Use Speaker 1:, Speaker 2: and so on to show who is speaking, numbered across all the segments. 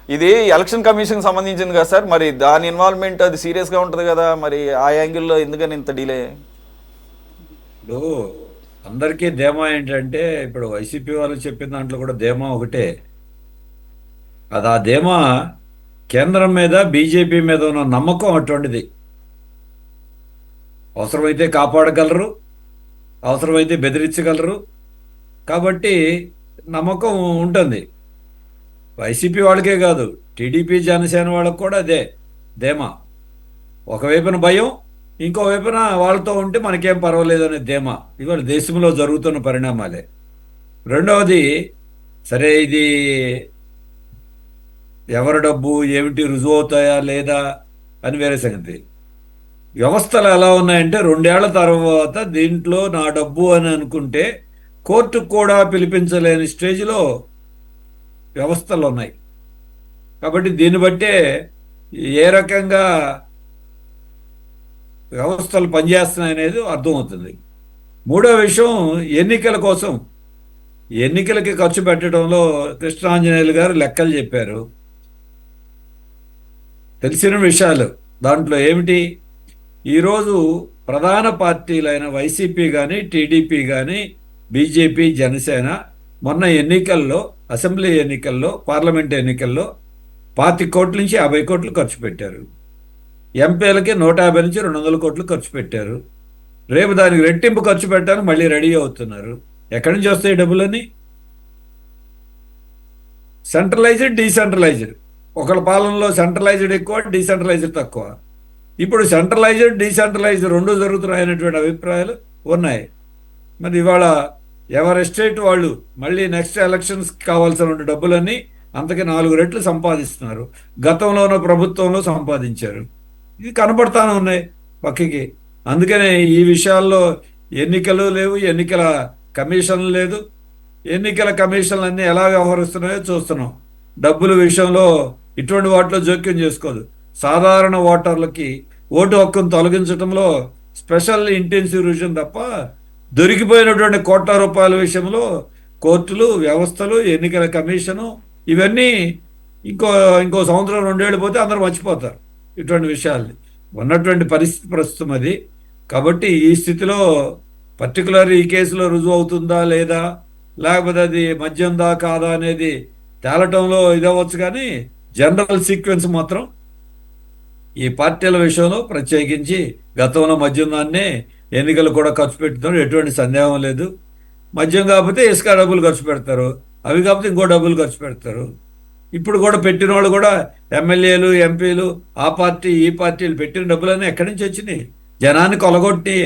Speaker 1: ఇది election commission సంబంధించింది కదా సార్, మరి దాని ఇన్వాల్వ్మెంట్ అది సీరియస్గా ఉంటుంది కదా, మరి ఆ యాంగిల్లో ఎందుకని ఇంత డిలే?
Speaker 2: ఇప్పుడు అందరికీ ధీమా ఏంటంటే, ఇప్పుడు వైసీపీ వాళ్ళు చెప్పిన దాంట్లో కూడా ధీమా ఒకటే. అది ఆ ధీమా కేంద్రం మీద బీజేపీ మీద ఉన్న నమ్మకం అటువంటిది. అవసరమైతే కాపాడగలరు, అవసరమైతే బెదిరించగలరు. కాబట్టి నమ్మకం ఉంటుంది. వైసీపీ వాళ్ళకే కాదు, టీడీపీ జనసేన వాళ్ళకు కూడా అదే ధీమా. ఒకవైపున భయం, ఇంకో వైపున వాళ్ళతో ఉంటే మనకేం పర్వాలేదు అనే ధీమా. ఇవాళ దేశంలో జరుగుతున్న పరిణామాలే. రెండవది, సరే ఇది ఎవరి డబ్బు ఏమిటి రుజువు అవుతాయా లేదా అని వేరే సంగతి. వ్యవస్థలు ఎలా ఉన్నాయంటే, 2 ఏళ్ల తర్వాత దీంట్లో నా డబ్బు అని అనుకుంటే కోర్టుకు కూడా పిలిపించలేని స్టేజ్లో వ్యవస్థలు ఉన్నాయి. కాబట్టి దీన్ని బట్టే ఏ రకంగా వ్యవస్థలు పనిచేస్తున్నాయనేది అర్థమవుతుంది. మూడో విషయం, ఎన్నికల కోసం ఎన్నికలకి ఖర్చు పెట్టడంలో కృష్ణాంజనేయులు గారు లెక్కలు చెప్పారు. తెలిసిన విషయాలు దాంట్లో ఏమిటి? ఈరోజు ప్రధాన పార్టీలైన వైసీపీ కానీ, టీడీపీ కానీ, బీజేపీ, జనసేన మొన్న ఎన్నికల్లో, అసెంబ్లీ ఎన్నికల్లో, పార్లమెంట్ ఎన్నికల్లో 25 కోట్ల నుంచి 50 కోట్లు ఖర్చు పెట్టారు. ఎంపీలకి 150 నుంచి 200 కోట్లు ఖర్చు పెట్టారు. రేపు దానికి రెట్టింపు ఖర్చు పెట్టడానికి మళ్ళీ రెడీ అవుతున్నారు. ఎక్కడి నుంచి వస్తాయి డబ్బులని? Centralised, decentralised. ఒకళ్ళ పాలనలో సెంట్రలైజ్డ్ ఎక్కువ, డీసెంట్రలైజ్డ్ తక్కువ. ఇప్పుడు సెంట్రలైజ్డ్, డీసెంట్రలైజ్డ్ రెండు జరుగుతున్నాయనేటువంటి అభిప్రాయాలు ఉన్నాయి. మరి ఇవాళ ఎవరి ఎస్టేట్ వాళ్ళు మళ్ళీ నెక్స్ట్ ఎలక్షన్స్కి కావాల్సిన డబ్బులన్నీ అంతకి 4 రెట్లు సంపాదిస్తున్నారు. గతంలో ఉన్న ప్రభుత్వంలో సంపాదించారు. ఇది కనబడతానే ఉన్నాయి పక్కకి. అందుకనే ఈ విషయాల్లో ఎన్నికలు లేవు, ఎన్నికల కమిషన్ లేదు. ఎన్నికల కమిషన్లు అన్నీ ఎలా వ్యవహరిస్తున్నాయో చూస్తున్నాం. డబ్బుల విషయంలో ఇటువంటి వాటిలో జోక్యం చేసుకోదు. సాధారణ ఓటర్లకి ఓటు హక్కును తొలగించడంలో స్పెషల్ ఇంటెన్సివ్ రివిజన్ తప్ప, దొరికిపోయినటువంటి కోట్ల రూపాయల విషయంలో కోర్టులు, వ్యవస్థలు, ఎన్నికల కమిషను ఇవన్నీ ఇంకో ఇంకో సంవత్సరం 2 ఏళ్ళు పోతే అందరూ మర్చిపోతారు ఇటువంటి విషయాల్ని. ఉన్నటువంటి పరిస్థితి ప్రస్తుతం అది. కాబట్టి ఈ స్థితిలో పర్టికులర్ ఈ కేసులో రుజువు అవుతుందా లేదా, లేకపోతే అది మద్యందా కాదా అనేది తేలటంలో ఇదవచ్చు. కానీ జనరల్ సీక్వెన్స్ మాత్రం ఈ పార్టీల విషయంలో ప్రత్యేకించి గతంలో మద్యం దాన్నే ఎన్నికలు కూడా ఖర్చు పెడుతున్నారు, ఎటువంటి సందేహం లేదు. మద్యం కాకపోతే ఇసుక డబ్బులు ఖర్చు పెడతారు, అవి కాకపోతే ఇంకో డబ్బులు ఖర్చు పెడతారు. ఇప్పుడు కూడా పెట్టిన వాళ్ళు కూడా ఎమ్మెల్యేలు, ఎంపీలు, ఆ పార్టీ ఈ పార్టీలు పెట్టిన డబ్బులన్నీ ఎక్కడి నుంచి వచ్చినాయి? జనాన్ని కొలగొట్టి,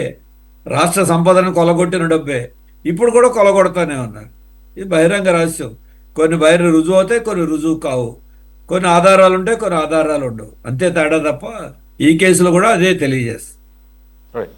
Speaker 2: రాష్ట్ర సంపదను కొలగొట్టిన డబ్బే. ఇప్పుడు కూడా కొలగొడతానే ఉన్నారు. ఇది బహిరంగ రహస్యం. కొన్ని బహిరంగ రుజువు అవుతాయి, కొన్ని రుజువు కావు. కొన్ని ఆధారాలు ఉంటాయి, కొన్ని ఆధారాలు ఉండవు. అంతే తేడా తప్ప ఈ కేసులో కూడా అదే తెలియజేస్తుంది.
Speaker 1: రైట్.